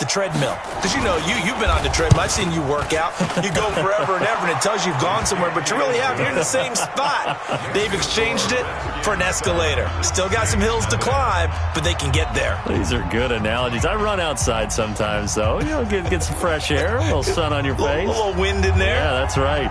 the treadmill. Because, you know, you've been on the treadmill. I've seen you work out. You go forever and ever, and it tells you you've gone somewhere, but you really haven't. You're in the same spot. They've exchanged it for an escalator. Still got some hills to climb, but they can get there. These are good analogies. I run outside sometimes, though. You know, get some fresh air, a little sun on your face. A little wind in there. Yeah, that's right.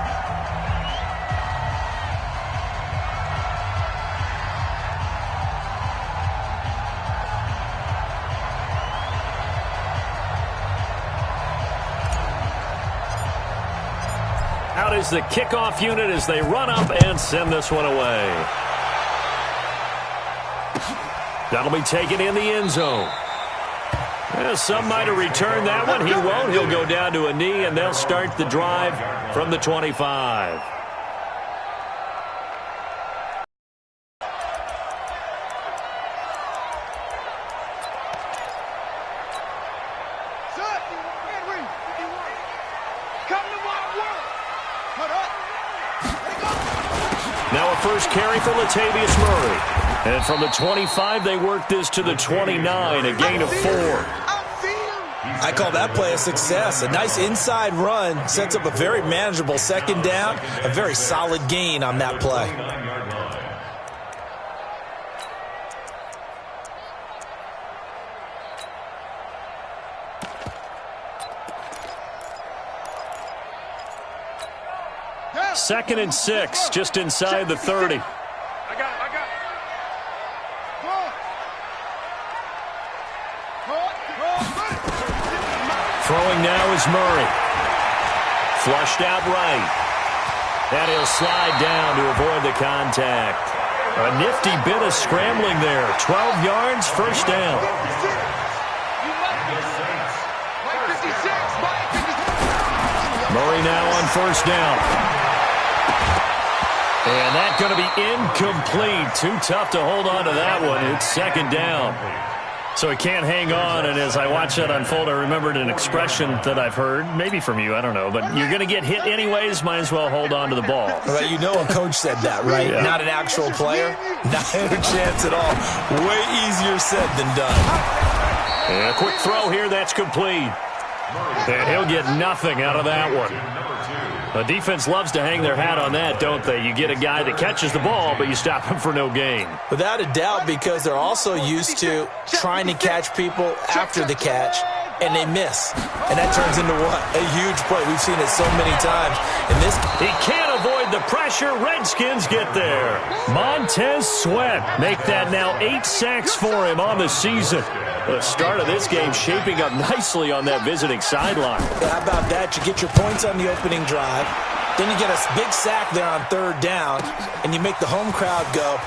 Out is the kickoff unit as they run up and send this one away. That'll be taken in the end zone. Well, some might have returned that one. He won't. He'll go down to a knee, and they'll start the drive from the 25. Now a first carry for Latavius Murray. And from the 25, they work this to the 29, a gain of 4. I call that play a success. A nice inside run sets up a very manageable second down, a very solid gain on that play. Second and 6, just inside the 30. Throwing now is Murray. Flushed out right. And he'll slide down to avoid the contact. A nifty bit of scrambling there. 12 yards, first down. Murray now on first down. And that's going to be incomplete. Too tough to hold on to that one. It's second down. So he can't hang on, and as I watch that unfold, I remembered an expression that I've heard, maybe from you, I don't know, but you're going to get hit anyways, might as well hold on to the ball. Well, you know a coach said that, right? Yeah. Not an actual player. Not a chance at all. Way easier said than done. And a quick throw here, that's complete. And he'll get nothing out of that one. The defense loves to hang their hat on that, don't they? You get a guy that catches the ball, but you stop him for no gain. Without a doubt, because they're also used to trying to catch people after the catch, and they miss. And that turns into what? A huge play. We've seen it so many times. And this, he can't avoid the pressure. Redskins get there. Montez Sweat make that now 8 sacks for him on the season. The start of this game shaping up nicely on that visiting sideline. How about that? You get your points on the opening drive. Then you get a big sack there on third down, and you make the home crowd go.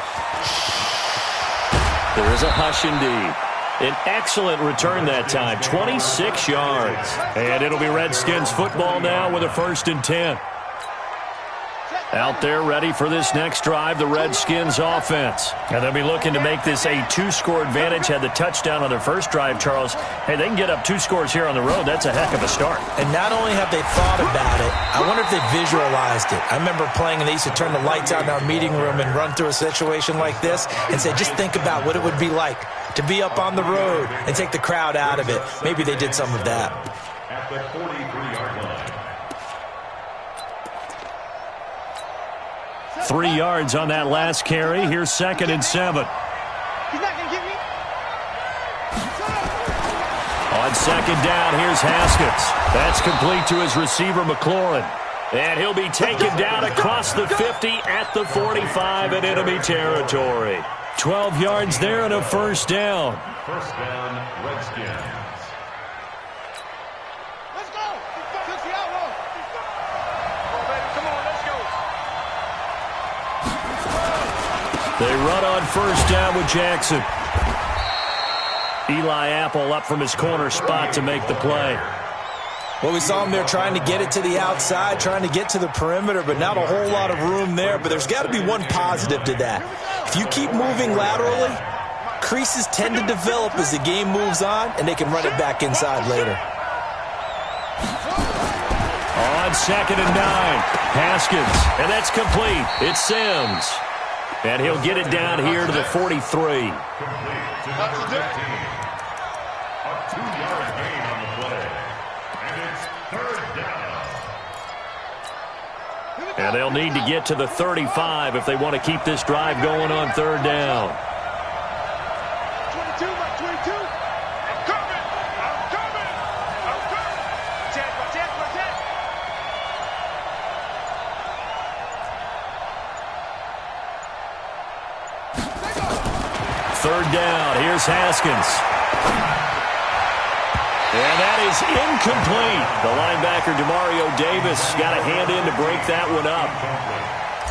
There is a hush indeed. An excellent return that time, 26 yards. And it'll be Redskins football now with a 1st and 10. Out there ready for this next drive, the Redskins offense. And they'll be looking to make this a 2-score advantage. Had the touchdown on their first drive, Charles. Hey, they can get up 2 scores here on the road. That's a heck of a start. And not only have they thought about it, I wonder if they visualized it. I remember playing, and they used to turn the lights out in our meeting room and run through a situation like this and say, just think about what it would be like to be up on the road and take the crowd out of it. Maybe they did some of that. At the 43-yard line. 3 yards on that last carry. Here's 2nd and 7. He's not going to get me. On 2nd down, here's Haskins. That's complete to his receiver, McLaurin. And he'll be taken down across the 50 at the 45 in enemy territory. 12 yards there and a first down. First down, Redskins. Let's go. Let's go. Come on, baby. Come on, let's go. They run on first down with Jackson. Eli Apple up from his corner spot to make the play. Well, we saw him there trying to get it to the outside, trying to get to the perimeter, but not a whole lot of room there. But there's got to be one positive to that. If you keep moving laterally, creases tend to develop as the game moves on, and they can run it back inside later. On 2nd and 9, Haskins, and that's complete. It's Sims. And he'll get it down here to the 43. Complete to number 15. A 2-yard gain on the play. And they'll need to get to the 35 if they want to keep this drive going on third down. 22, 22. I'm coming. Check. Third down. Here's Haskins. And that is incomplete. The linebacker, Demario Davis, got a hand in to break that one up.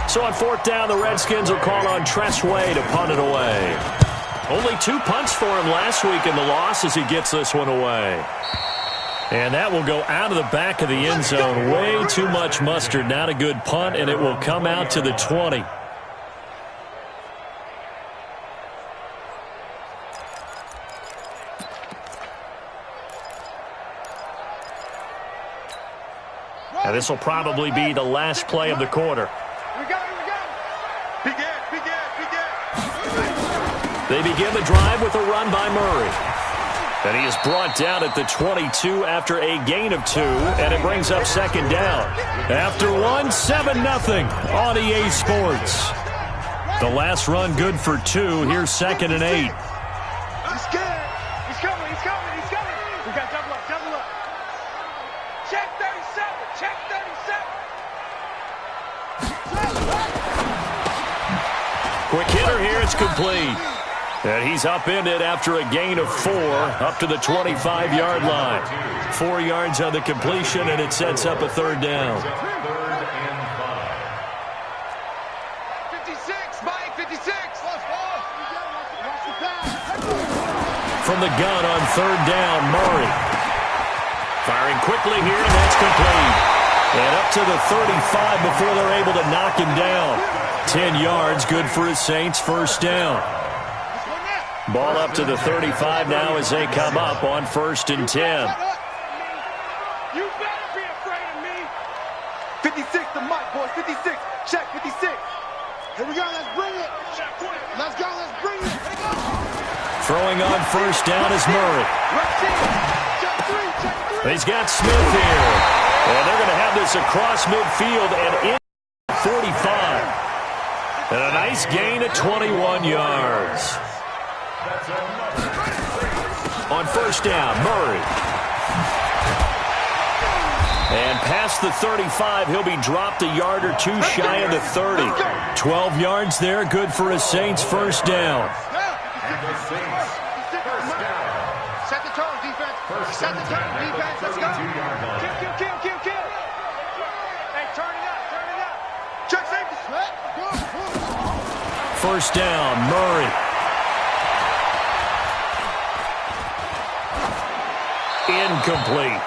So on fourth down, the Redskins will call on Tressway to punt it away. Only 2 punts for him last week in the loss as he gets this one away. And that will go out of the back of the end zone. Way too much mustard. Not a good punt, and it will come out to the 20. Now this will probably be the last play of the quarter. We got it. Big Ed. They begin the drive with a run by Murray. And he is brought down at the 22 after a gain of 2, and it brings up second down. After one, 7-0 on EA Sports. The last run good for 2. Here's 2nd and 8. He's scared. He's coming. We got double up. Check 37. Quick hitter here, it's complete. And he's upended after a gain of 4 up to the 25-yard line. 4 yards on the completion, and it sets up a third down. 56, Mike, 56. From the gun on third down, Murray. Firing quickly here, and that's complete. And up to the 35 before they're able to knock him down. 10 yards, good for his Saints, first down. Ball up to the 35 now as they come up on 1st and 10. You better be afraid of me. 56 to Mike, boys. 56. Check 56. Here we go. Let's bring it. Let's go. Throwing on first down is Murray. He's got Smith here. And they're going to have this across midfield and in 45. And a nice gain at 21 yards. On first down, Murray. And past the 35, he'll be dropped a yard or 2 shy of the 30. 12 yards there, good for a Saints first down. Set the tone, defense. Set the tone, defense. Let's go. Kill. Hey, turn it up. Check safety. First down, Murray. Incomplete.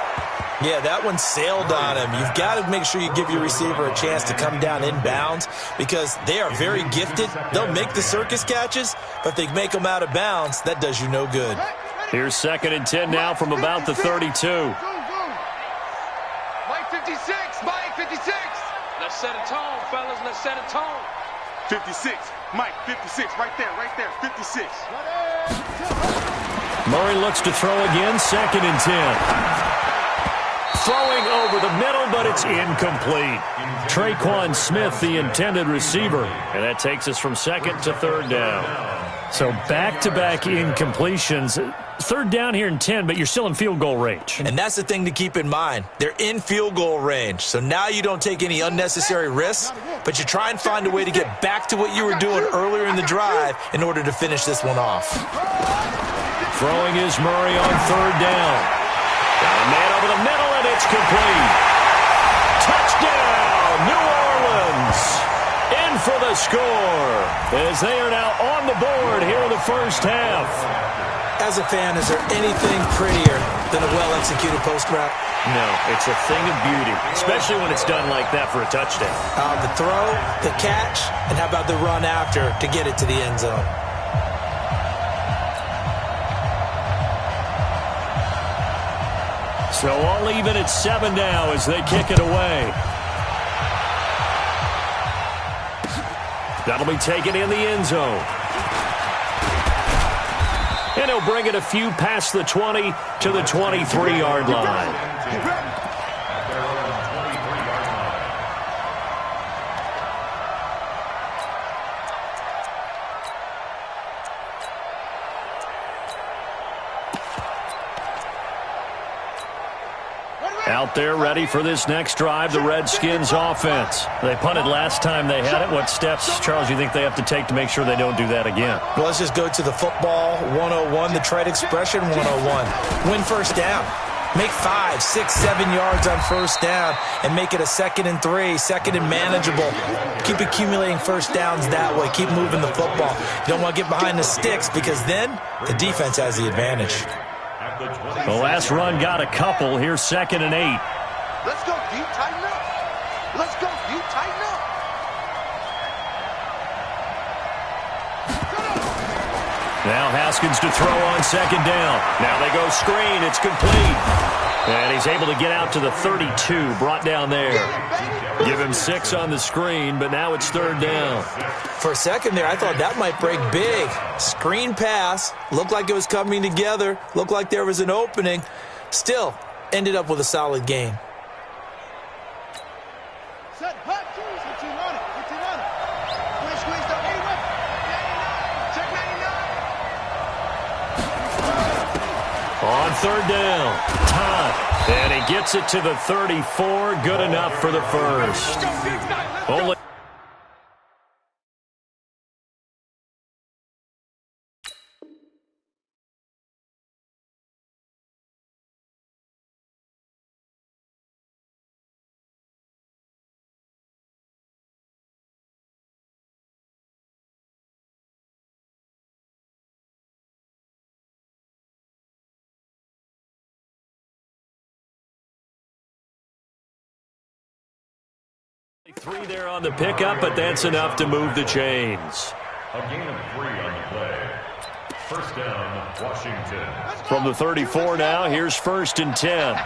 Yeah, that one sailed on him. You've got to make sure you give your receiver a chance to come down inbounds because they are very gifted. They'll make the circus catches, but if they make them out of bounds, that does you no good. Here's 2nd and 10 now from about the 32. Mike 56. Let's set a tone, fellas. Let's set a tone. 56. Mike 56. Right there. 56. Murray looks to throw again, 2nd and 10. Throwing over the middle, but it's incomplete. Traquan Smith, the intended receiver. And that takes us from 2nd to 3rd down. So back-to-back incompletions. 3rd down here in 10, but you're still in field goal range. And that's the thing to keep in mind. They're in field goal range. So now you don't take any unnecessary risks, but you try and find a way to get back to what you were doing earlier in the drive in order to finish this one off. Throwing is Murray on 3rd down. Got a man over the middle, and it's complete. Touchdown, New Orleans. In for the score as they are now on the board here in the first half. As a fan, is there anything prettier than a well-executed post route? No, it's a thing of beauty, especially when it's done like that for a touchdown. The throw, the catch, and how about the run after to get it to the end zone? So all even at 7 now as they kick it away. That'll be taken in the end zone. And he'll bring it a few past the 20 to the 23-yard line. Out there ready for this next drive, the Redskins offense. They punted last time they had it. What steps, Charles, you think they have to take to make sure they don't do that again? Well, let's just go to the football 101, the trade expression 101. Win first down. Make 5, 6, 7 yards on first down and make it a 2nd and 3, 2nd and manageable. Keep accumulating first downs that way. Keep moving the football. You don't want to get behind the sticks because then the defense has the advantage. The last run got a couple. Here's 2nd and 8. Let's go, D. Tighten up. Let's go, D. Tighten up. Now Haskins to throw on 2nd down. Now they go screen. It's complete. And he's able to get out to the 32. Brought down there. Give him 6 on the screen, but now it's 3rd down. For a second there, I thought that might break big. Screen pass. Looked like it was coming together. Looked like there was an opening. Still, ended up with a solid game. Set hot twos. 15 on it. 15 on it. Squeeze the 81. 99. Check 99. On 3rd down, Todd. And he gets it to the 34. Good enough for the first. Only three there on the pickup, but that's enough to move the chains. A gain of 3 on the play. First down, Washington. From the 34 now, here's 1st and 10.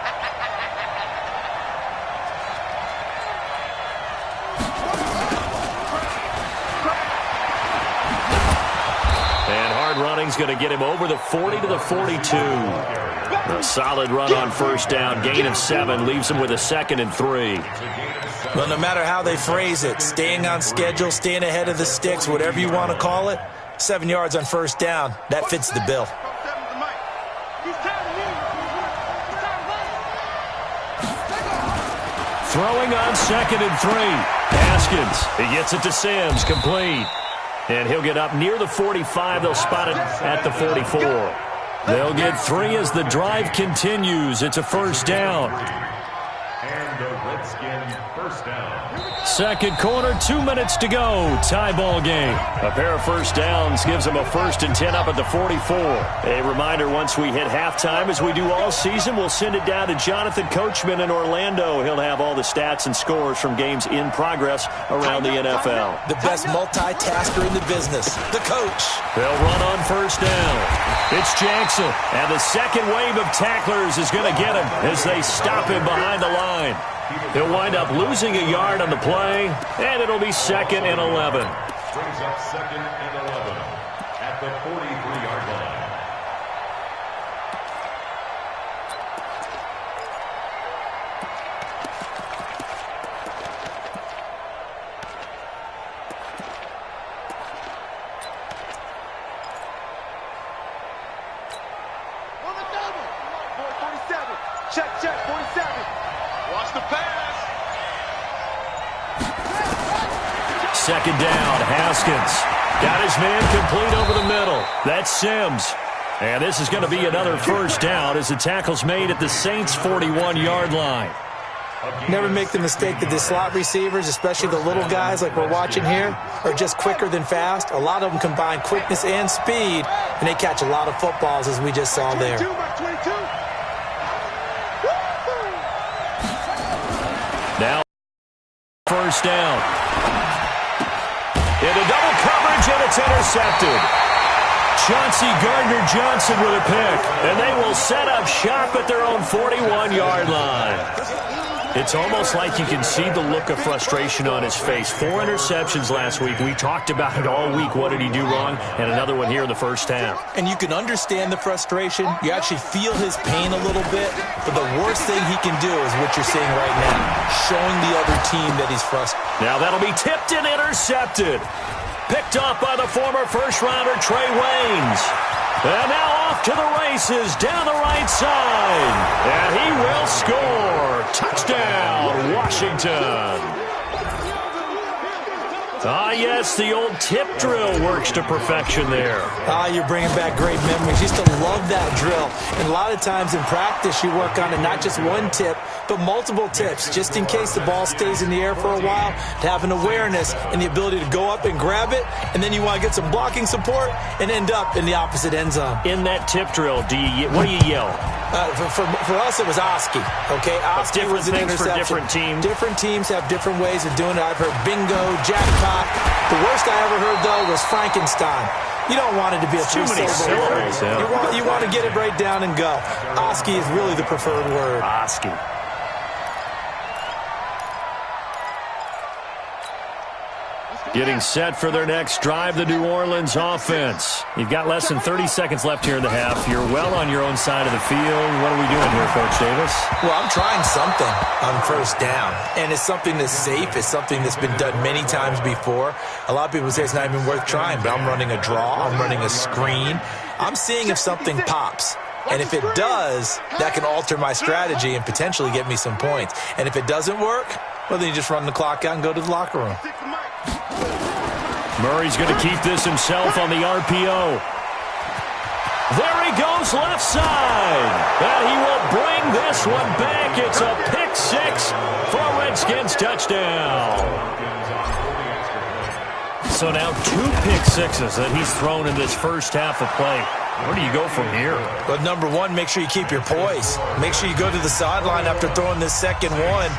And hard running's going to get him over the 40 to the 42. A solid run on first down, gain of 7, leaves him with a 2nd and 3. Well, no matter how they phrase it, staying on schedule, staying ahead of the sticks, whatever you want to call it, 7 yards on first down, that fits the bill. Throwing on 2nd and 3. Haskins, he gets it to Sims, complete. And he'll get up near the 45. They'll spot it at the 44. They'll get 3 as the drive continues. It's a first down. And the Redskins first down. Second quarter, 2 minutes to go. Tie ball game. A pair of first downs gives them a 1st and 10 up at the 44. A reminder, once we hit halftime, as we do all season, we'll send it down to Jonathan Coachman in Orlando. He'll have all the stats and scores from games in progress around the NFL. The best multitasker in the business, the coach. They'll run on first down. It's Jackson, and the second wave of tacklers is going to get him as they stop him behind the line. He'll wind up losing a yard on the play, and it'll be 2nd and 11. Brings up 2nd and 11 at the 43-yard line. On the double. 47. Check, 47. Watch the pass. 2nd down, Haskins. Got his man complete over the middle. That's Sims. And this is going to be another first down as the tackle's made at the Saints' 41-yard line. Never make the mistake that the slot receivers, especially the little guys like we're watching here, are just quicker than fast. A lot of them combine quickness and speed, and they catch a lot of footballs, as we just saw there. 22 by 22. Now, first down. Into double coverage, and it's intercepted. Chauncey Gardner-Johnson with a pick, and they will set up shop at their own 41-yard line. It's almost like you can see the look of frustration on his face. 4 interceptions last week. We talked about it all week. What did he do wrong? And another one here in the first half. And you can understand the frustration. You actually feel his pain a little bit. But the worst thing he can do is what you're seeing right now, showing the other team that he's frustrated. Now that'll be tipped and intercepted. Picked off by the former first-rounder Trey Waynes. And now off to the races down the right side. And he will score. Touchdown, Washington. Ah, yes, the old tip drill works to perfection there. Ah, you're bringing back great memories. Used to love that drill. And a lot of times in practice, you work on it, not just one tip, but multiple tips, just in case the ball stays in the air for a while, to have an awareness and the ability to go up and grab it, and then you want to get some blocking support and end up in the opposite end zone. In that tip drill, what do you yell? For us, it was Oski. Okay, Oski was an interception. For different teams. Different teams have different ways of doing it. I've heard bingo, jackpot. The worst I ever heard, though, was Frankenstein. You don't want it to be a too many syllables. Yeah. You want to get it right down and go. Oski is really the preferred word. Oski. Getting set for their next drive, the New Orleans offense. You've got less than 30 seconds left here in the half. You're well on your own side of the field. What are we doing here, Coach Davis? Well, I'm trying something on first down, and it's something that's safe. It's something that's been done many times before. A lot of people say it's not even worth trying, but I'm running a draw. I'm running a screen. I'm seeing if something pops. And if it does, that can alter my strategy and potentially get me some points. And if it doesn't work, well, then you just run the clock out and go to the locker room. Murray's going to keep this himself on the RPO. There he goes left side. And he will bring this one back. It's a pick six for a Redskins touchdown. So now 2 pick sixes that he's thrown in this first half of play. Where do you go from here? Well, number one, make sure you keep your poise. Make sure you go to the sideline after throwing this second one,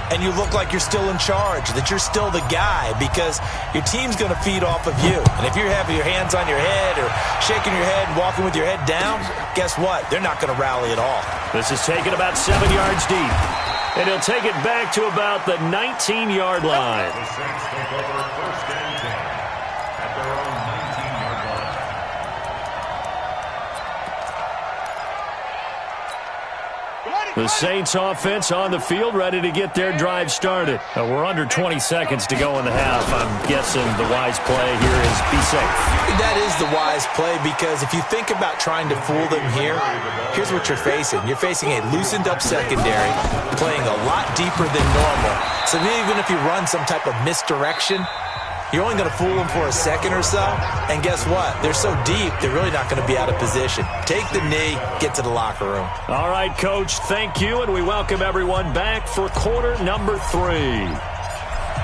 and you look like you're still in charge, that you're still the guy, because your team's going to feed off of you. And if you're having your hands on your head or shaking your head and walking with your head down, guess what? They're not going to rally at all. This is taken about 7 yards deep. And he'll take it back to about the 19-yard line. The Saints take over first and 10 at their own 19-yard line. The Saints offense on the field, ready to get their drive started. We're under 20 seconds to go in the half. I'm guessing the wise play here is be safe. That is the wise play, because if you think about trying to fool them here, here's what you're facing. You're facing a loosened up secondary, playing a lot deeper than normal. So even if you run some type of misdirection, you're only going to fool them for a second or so. And guess what? They're so deep, they're really not going to be out of position. Take the knee, get to the locker room. All right, Coach, thank you, and we welcome everyone back for quarter number 3.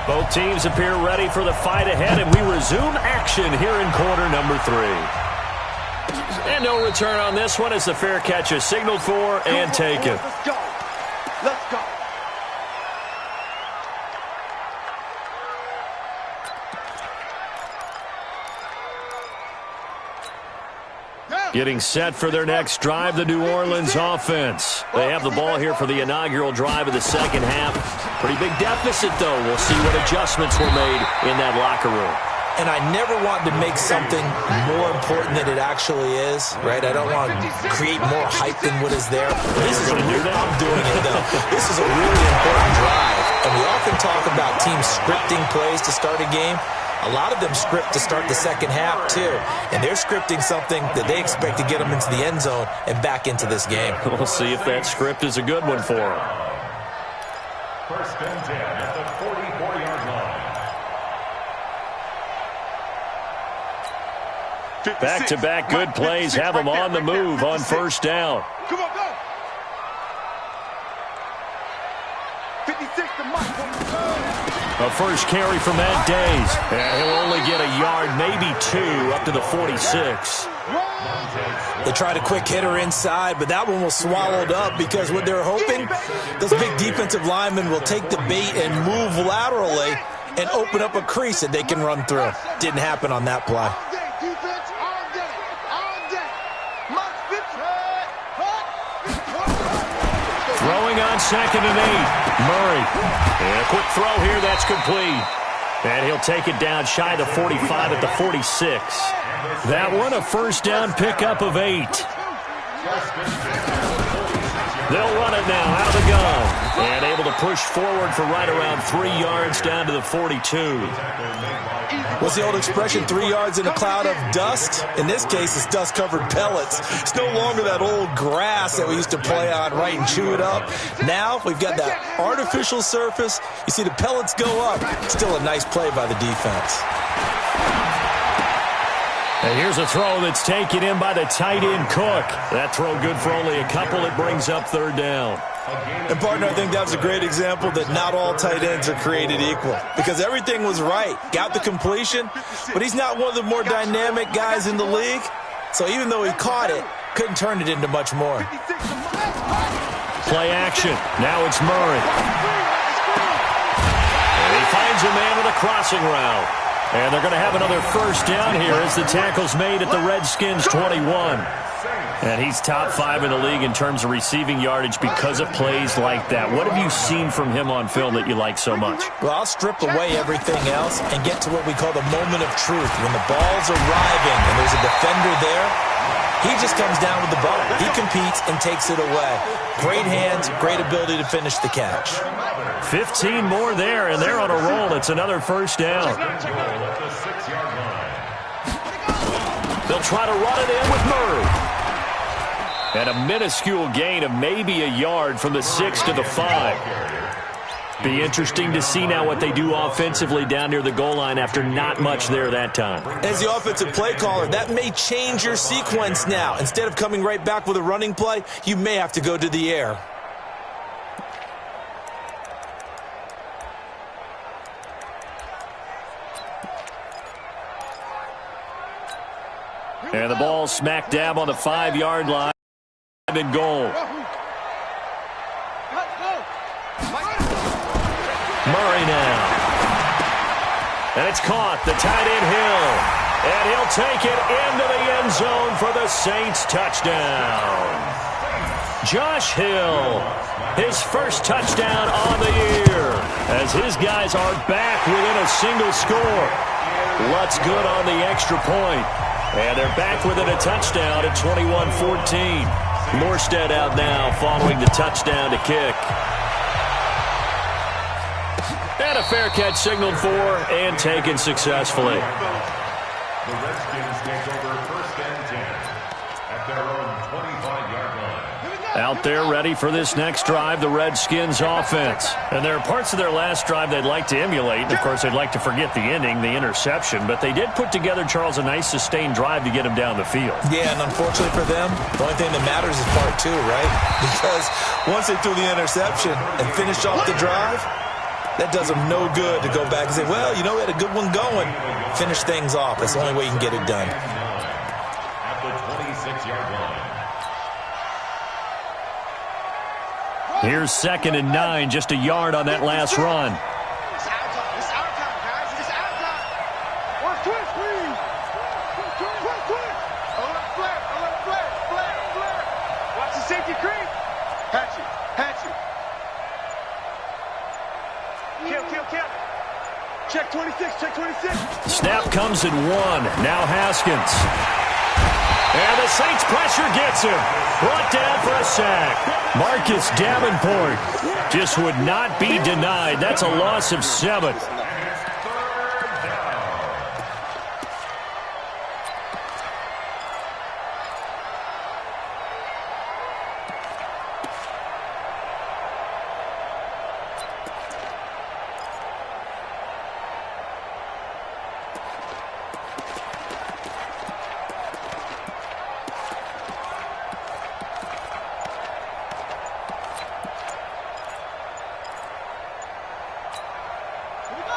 Both teams appear ready for the fight ahead, and we resume action here in quarter number 3. And no return on this one as the fair catch is signaled for and taken. Let's go. Let's go. Getting set for their next drive, the New Orleans offense. They have the ball here for the inaugural drive of the second half. Pretty big deficit, though. We'll see what adjustments were made in that locker room. And I never want to make something more important than it actually is, right? I don't want to create more hype than what is there. This is I'm doing it, though. This is a really important drive. And we often talk about teams scripting plays to start a game. A lot of them script to start the second half, too. And they're scripting something that they expect to get them into the end zone and back into this game. We'll see if that script is a good one for them. First and 10 at the 44-yard line. Back-to-back good plays have them on the move on first down. Come on, go. 56 to Mike. A first carry from Matt Days. And he'll only get a yard, maybe 2, up to the 46. They tried a quick hitter inside, but that one was swallowed up because what they're hoping, those big defensive linemen will take the bait and move laterally and open up a crease that they can run through. Didn't happen on that play. Throwing on second and 8. Murray. And a quick throw here. That's complete. And he'll take it down shy of the 45 at the 46. That one, a first down pickup of 8. They'll run it now out of the gun. And able to to push forward for right around 3 yards down to the 42. What's the old expression, 3 yards in a cloud of dust? In this case, it's dust-covered pellets. It's no longer that old grass that we used to play on, right, and chew it up. Now we've got that artificial surface. You see the pellets go up. Still a nice play by the defense. And here's a throw that's taken in by the tight end, Cook. That throw good for only a couple. It brings up 3rd down. And, partner, I think that was a great example that not all tight ends are created equal, because everything was right. Got the completion, but he's not one of the more dynamic guys in the league. So even though he caught it, couldn't turn it into much more. Play action. Now it's Murray. And he finds a man with a crossing route. And they're going to have another 1st down here as the tackle's made at the Redskins' 21. And he's top 5 in the league in terms of receiving yardage because of plays like that. What have you seen from him on film that you like so much? Well, I'll strip away everything else and get to what we call the moment of truth. When the ball's arriving and there's a defender there, he just comes down with the ball. He competes and takes it away. Great hands, great ability to finish the catch. 15 more there, and they're on a roll. It's another 1st down. They'll try to run it in with Murray. And a minuscule gain of maybe a yard from the 6 to the 5. Be interesting to see now what they do offensively down near the goal line after not much there that time. As the offensive play caller, that may change your sequence now. Instead of coming right back with a running play, you may have to go to the air. And the ball smack dab on the 5-yard line. And goal. Murray now. And it's caught. The tight end Hill. And he'll take it into the end zone for the Saints touchdown. Josh Hill. His 1st touchdown on the year. As his guys are back within a single score. Lutz good on the extra point. And they're back within a touchdown at 21-14. Morstead out now following the touchdown to kick. And a fair catch signaled for and taken successfully. The Redskins take over 1st and 10 at their own 25-yard line. Out there ready for this next drive, the Redskins offense. And there are parts of their last drive they'd like to emulate. And, of course, they'd like to forget the ending, the interception. But they did put together, Charles, a nice sustained drive to get them down the field. Yeah, and unfortunately for them, the only thing that matters is part 2, right? Because once they threw the interception and finished off the drive, that does them no good to go back and say, well, you know, we had a good one going. Finish things off. That's the only way you can get it done. At the 26-yard line. Here's 2nd and 9, just a yard on that last run. It's our time, guys. It's our time. Twist, please. Twist. A little flare. Watch the safety creep. Hatch it. Kill. Check 26. Snap comes in 1. Now Haskins. And the Saints pressure gets him. Brought down for a sack. Marcus Davenport just would not be denied. That's a loss of 7.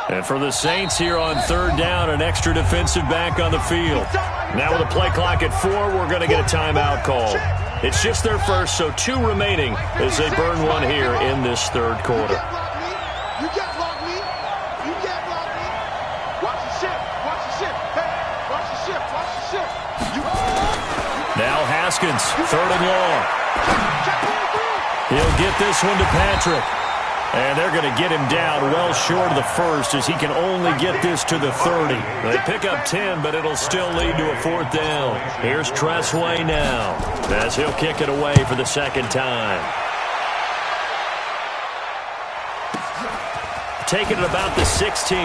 And for the Saints here on 3rd down, an extra defensive back on the field. Now with a play clock at 4, we're going to get a timeout call. It's just their first, so 2 remaining as they burn one here in this 3rd quarter. You can't block me. Watch the ship. Hey, watch the ship. Now Haskins, 3rd and long. He'll get this one to Patrick. And they're going to get him down well short of the 1st as he can only get this to the 30. They pick up 10, but it'll still lead to a 4th down. Here's Tressway now as he'll kick it away for the 2nd time. Taking it about the 16.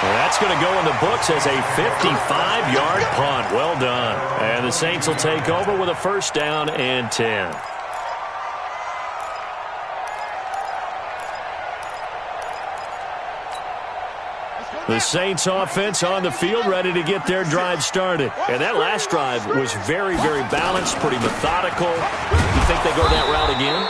That's going to go in the books as a 55-yard punt. Well done. And the Saints will take over with a first down and 10. The Saints offense on the field, ready to get their drive started. And that last drive was very, very balanced, pretty methodical. You think they go that route again?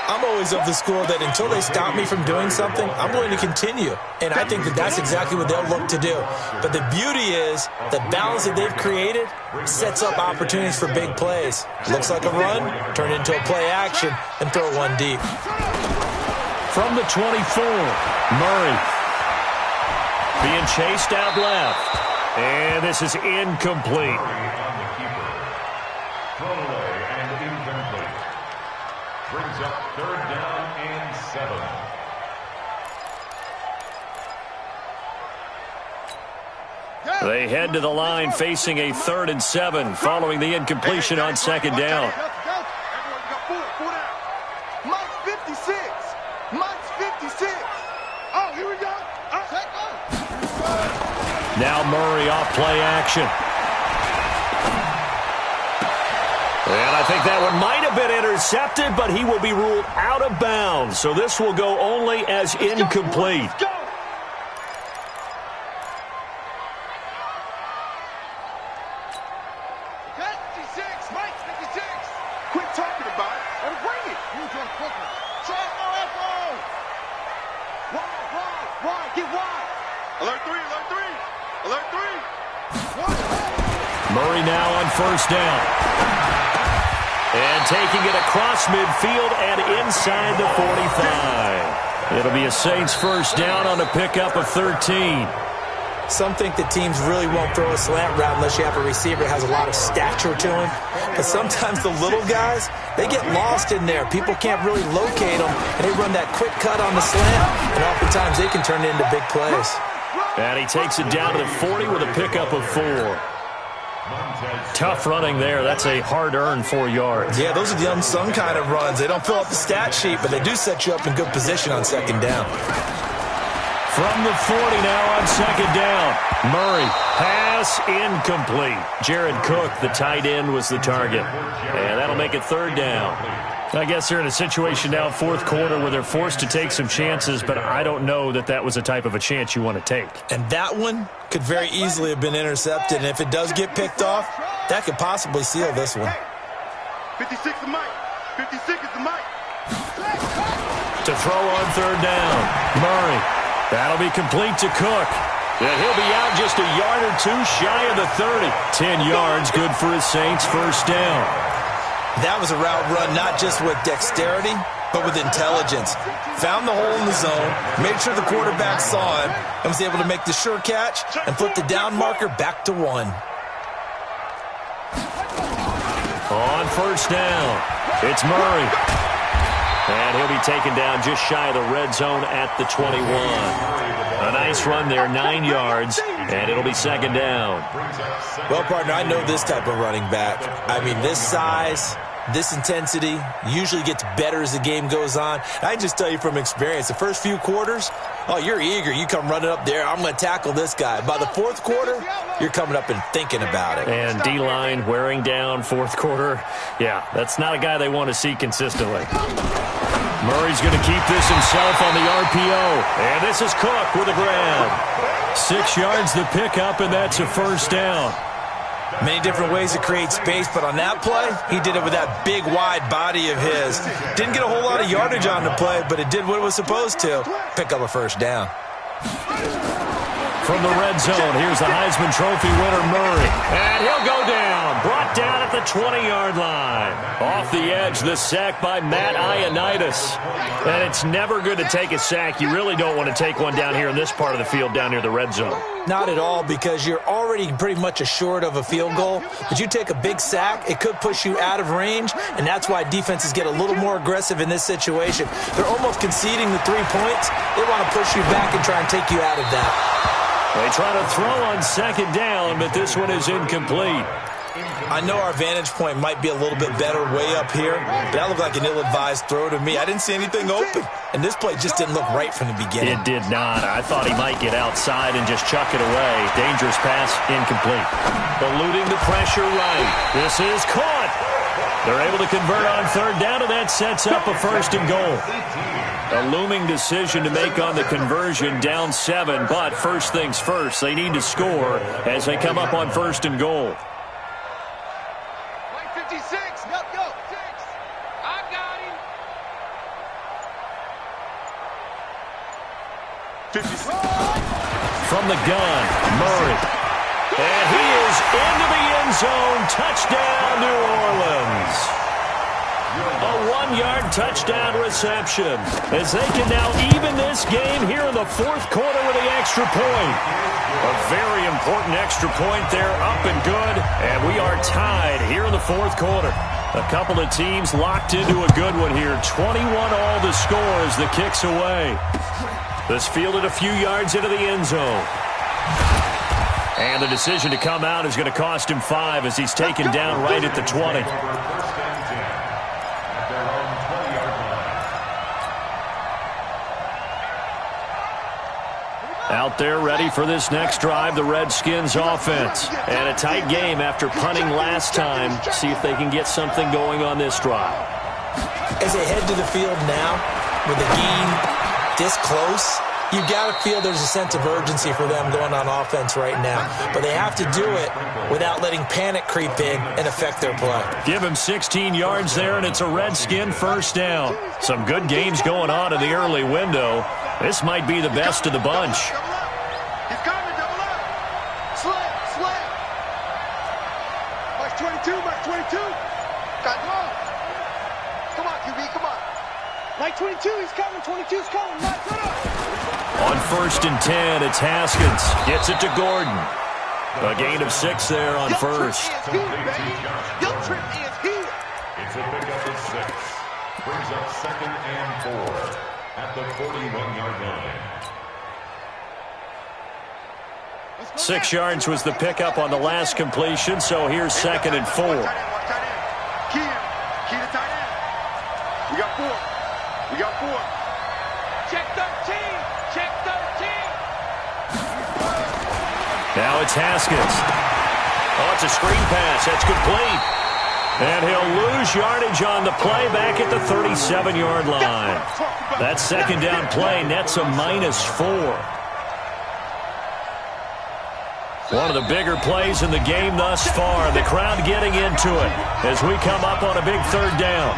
I'm always of the school that until they stop me from doing something, I'm going to continue. And I think that that's exactly what they'll look to do. But the beauty is the balance that they've created sets up opportunities for big plays. Looks like a run, turn into a play action, and throw one deep. From the 24, Murray. Being chased out left. And this is incomplete. Throwaway and incomplete. Brings up third down and 7. They head to the line facing a 3rd and 7 following the incompletion on second down. Mike's 56. Mike's 56. Oh, here we go. Now Murray off play action. And I think that one might have been intercepted, but he will be ruled out of bounds. So this will go only as incomplete. Let's go. Mike, 56. Quit talking about it and bring it. You just quickly. Check on Wide, get wide. Alert 3, alert 3. Alert 3. Murray now on first down. And taking it across midfield and inside the 45. It'll be a Saints first down on a pickup of 13. Some think that teams really won't throw a slant route unless you have a receiver that has a lot of stature to him. But sometimes the little guys, they get lost in there. People can't really locate them, and they run that quick cut on the slant, and oftentimes they can turn it into big plays. And he takes it down to the 40 with a pickup of 4. Tough running there. That's a hard-earned 4 yards. Yeah, those are the unsung kind of runs. They don't fill up the stat sheet, but they do set you up in good position on second down. From the 40 now on second down. Murray, pass incomplete. Jared Cook, the tight end, was the target. And that'll make it third down. I guess they're in a situation now, fourth quarter, where they're forced to take some chances, but I don't know that that was the type of a chance you want to take. And that one could very easily have been intercepted, and if it does get picked off, that could possibly seal this one. 56 is Mike. 56 is the Mike. To throw on third down, Murray. That'll be complete to Cook. And he'll be out just a yard or two shy of the 30. 10 yards, good for his Saints first down. That was a route run not just with dexterity, but with intelligence. Found the hole in the zone, made sure the quarterback saw him, and was able to make the sure catch and flip the down marker back to 1. On first down, it's Murray. And he'll be taken down just shy of the red zone at the 21. A nice run there, 9 yards, and it'll be second down. Well, partner, I know this type of running back. I mean, this size, this intensity usually gets better as the game goes on. I can just tell you from experience, the first few quarters, oh, you're eager. You come running up there, I'm going to tackle this guy. By the fourth quarter, you're coming up and thinking about it. And D-line wearing down fourth quarter. Yeah, that's not a guy they want to see consistently. Murray's going to keep this himself on the RPO. And this is Cook with a grab. 6 yards the pickup, and that's a first down. Many different ways to create space, but on that play, he did it with that big, wide body of his. Didn't get a whole lot of yardage on the play, but it did what it was supposed to. Pick up a first down. From the red zone, here's the Heisman Trophy winner, Murray. And he'll go down. Brought down at the 20-yard line. Off the edge, the sack by Matt Ioannidis. And it's never good to take a sack. You really don't want to take one down here in this part of the field, down near the red zone. Not at all, because you're already pretty much assured of a field goal. But you take a big sack, it could push you out of range, and that's why defenses get a little more aggressive in this situation. They're almost conceding the 3 points. They want to push you back and try and take you out of that. They try to throw on second down, but this one is incomplete. I know our vantage point might be a little bit better way up here, but that looked like an ill-advised throw to me. I didn't see anything open, and this play just didn't look right from the beginning. It did not. I thought he might get outside and just chuck it away. Dangerous pass, incomplete. Eluding the pressure right. This is caught. They're able to convert on third down, and that sets up a first and goal. A looming decision to make on the conversion, down 7, but first things first, they need to score as they come up on first and goal. 56, go. 6. I got him. 56. From the gun, Murray. And he is into the end zone. Touchdown, New Orleans. A 1-yard touchdown reception as they can now even this game here in the fourth quarter with the extra point. A very important extra point there, up and good, and we are tied here in the fourth quarter. A couple of teams locked into a good one here. 21 all the score as the kick's away. This fielded a few yards into the end zone. And the decision to come out is going to cost him 5 as he's taken down right at the 20. Out there ready for this next drive, the Redskins offense. And a tight game after punting last time. See if they can get something going on this drive. As they head to the field now, with the game this close, you've got to feel there's a sense of urgency for them going on offense right now. But they have to do it without letting panic creep in and affect their play. Give him 16 yards there, and it's a Redskin first down. Some good games going on in the early window. This might be the best of the bunch. He's coming, double up. Slam. Mark 22. Got ball. Come on, QB, come on. Mike 22, he's coming. 22's coming. Mike, run up. On first and 10, it's Haskins. Gets it to Gordon. A gain of 6 there on first. Your trip is here. It's a pickup of 6. Brings up 2nd and 4 at the 41-yard line. 6 yards was the pickup on the last completion, so here's 2nd and 4. Key to tight end. We got 4. Check 13. Now it's Haskins. Oh, it's a screen pass. That's complete. And he'll lose yardage on the play back at the 37-yard line. That second down play nets a -4. One of the bigger plays in the game thus far. The crowd getting into it as we come up on a big third down.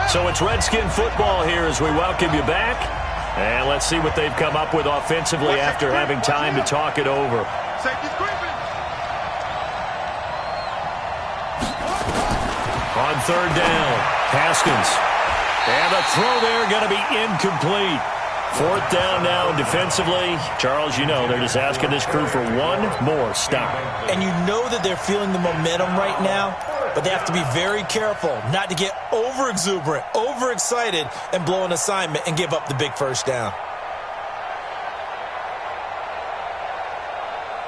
So it's Redskin football here as we welcome you back. And let's see what they've come up with offensively after having time to talk it over. On third down, Haskins. And the throw there going to be incomplete. Fourth down now defensively. Charles, you know, they're just asking this crew for one more stop. And you know that they're feeling the momentum right now, but they have to be very careful not to get over-exuberant, over-excited, and blow an assignment and give up the big first down.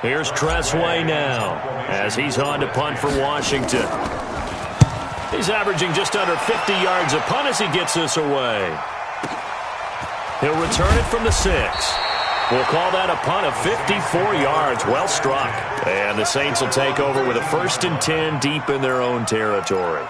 Here's Tressway now as he's on to punt for Washington. He's averaging just under 50 yards a punt as he gets this away. He'll return it from the 6. We'll call that a punt of 54 yards. Well struck. And the Saints will take over with a 1st and 10 deep in their own territory.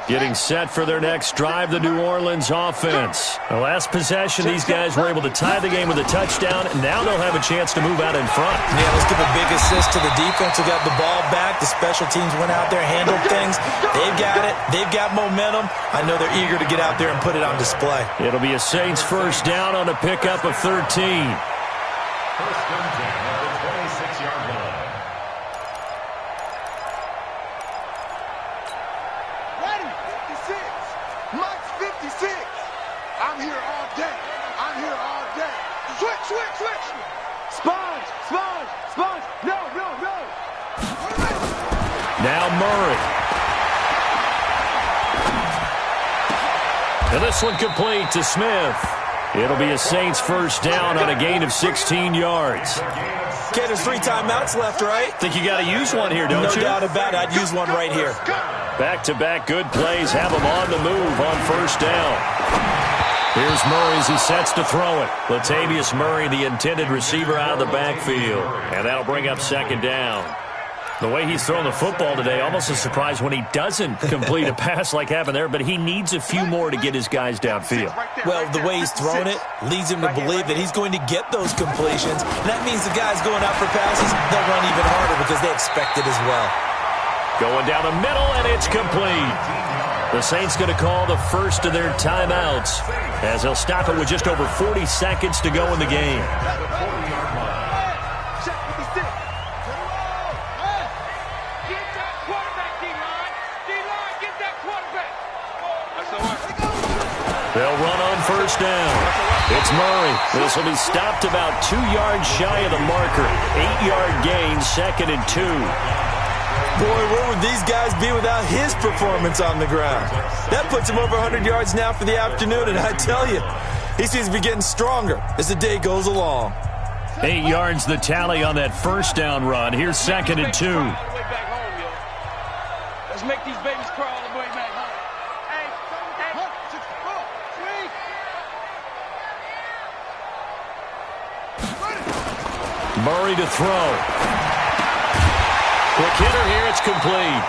Getting set for their next drive, the New Orleans offense. The last possession, these guys were able to tie the game with a touchdown, and now they'll have a chance to move out in front. Yeah, let's give a big assist to the defense who got the ball back. The special teams went out there, handled things. They've got it. They've got momentum. I know they're eager to get out there and put it on display. It'll be a Saints first down on a pickup of 13. First and 10 at the 26-yard line. Ready, 56. Mike's 56. I'm here all day. Switch. Sponge. No. Now Murray. And this one complete to Smith. It'll be a Saints first down on a gain of 16 yards. Okay, there's 3 timeouts left, right? Think you got to use one here, don't you? No doubt about it. I'd use one right here. Back-to-back good plays have him on the move on first down. Here's Murray as he sets to throw it. Latavius Murray, the intended receiver, out of the backfield. And that'll bring up second down. The way he's thrown the football today, almost a surprise when he doesn't complete a pass like happened there, but he needs a few more to get his guys downfield. Well, the way he's thrown it leads him to believe that he's going to get those completions. And that means the guys going out for passes, they'll run even harder because they expect it as well. Going down the middle, and it's complete. The Saints going to call the first of their timeouts as they'll stop it with just over 40 seconds to go in the game. They'll run on first down. It's Murray. This will be stopped about 2 yards shy of the marker. 8-yard gain, 2nd and 2. Boy, where would these guys be without his performance on the ground? That puts him over 100 yards now for the afternoon, and I tell you, he seems to be getting stronger as the day goes along. 8 yards the tally on that first down run. Here's 2nd and 2. Let's make these babies crawl all the way back home. Murray to throw. Quick hitter here, it's complete.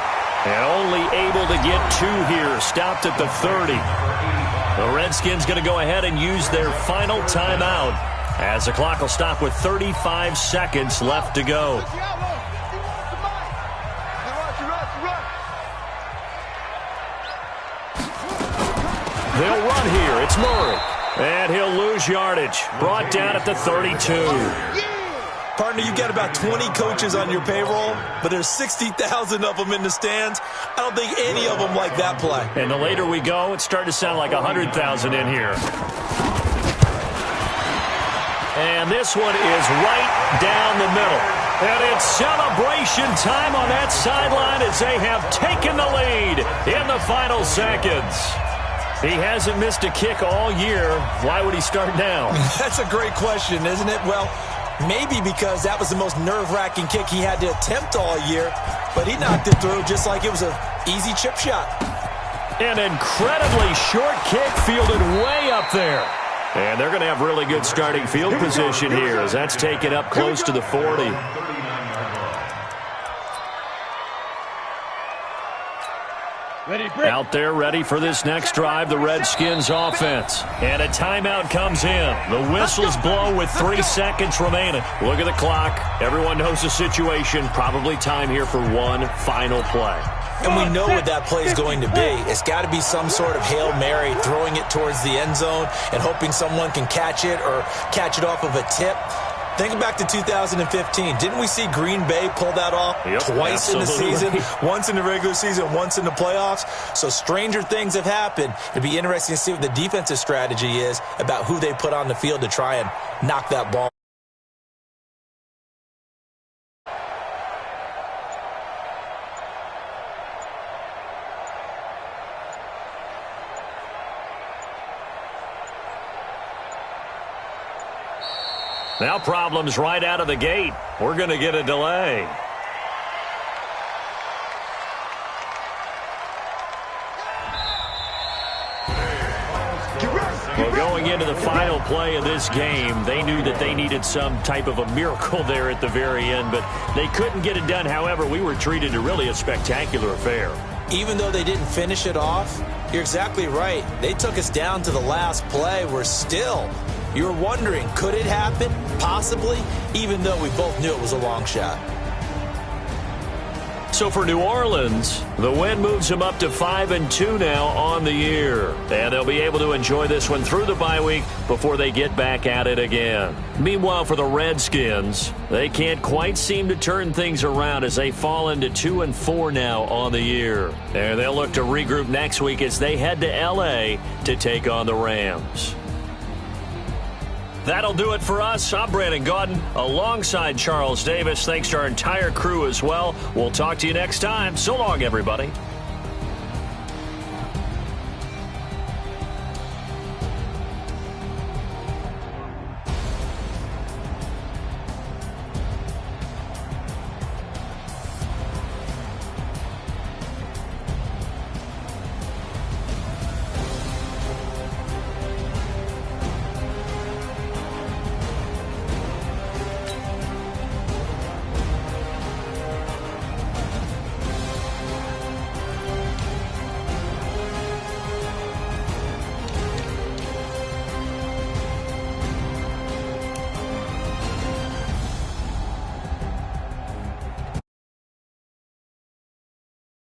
And only able to get 2 here, stopped at the 30. The Redskins going to go ahead and use their final timeout as the clock will stop with 35 seconds left to go. They'll run here, it's Murray. And he'll lose yardage, brought down at the 32. Partner, you got about 20 coaches on your payroll, but there's 60,000 of them in the stands. I don't think any of them like that play. And the later we go, it's starting to sound like 100,000 in here. And this one is right down the middle. And it's celebration time on that sideline as they have taken the lead in the final seconds. He hasn't missed a kick all year. Why would he start now? That's a great question, isn't it? Well, maybe because that was the most nerve-wracking kick he had to attempt all year, but he knocked it through just like it was an easy chip shot. An incredibly short kick fielded way up there. And they're going to have really good starting field position here as that's taken up close to the 40. Out there ready for this next drive, the Redskins offense. And a timeout comes in. The whistles blow with 3 seconds remaining. Look at the clock. Everyone knows the situation. Probably time here for one final play. And we know what that play is going to be. It's got to be some sort of Hail Mary, throwing it towards the end zone and hoping someone can catch it or catch it off of a tip. Think back to 2015. Didn't we see Green Bay pull that off twice in the season? Once in the regular season, once in the playoffs. So stranger things have happened. It'd be interesting to see what the defensive strategy is about who they put on the field to try and knock that ball. Now problems right out of the gate. We're going to get a delay. Well, going into the final play of this game, they knew that they needed some type of a miracle there at the very end, but they couldn't get it done. However, we were treated to really a spectacular affair. Even though they didn't finish it off, you're exactly right. They took us down to the last play. We're still... You're wondering, could it happen? Possibly, even though we both knew it was a long shot. So for New Orleans, the win moves them up to 5-2 now on the year. And they'll be able to enjoy this one through the bye week before they get back at it again. Meanwhile, for the Redskins, they can't quite seem to turn things around as they fall into 2-4 now on the year. And they'll look to regroup next week as they head to L.A. to take on the Rams. That'll do it for us. I'm Brandon Gaudin alongside Charles Davis. Thanks to our entire crew as well. We'll talk to you next time. So long, everybody.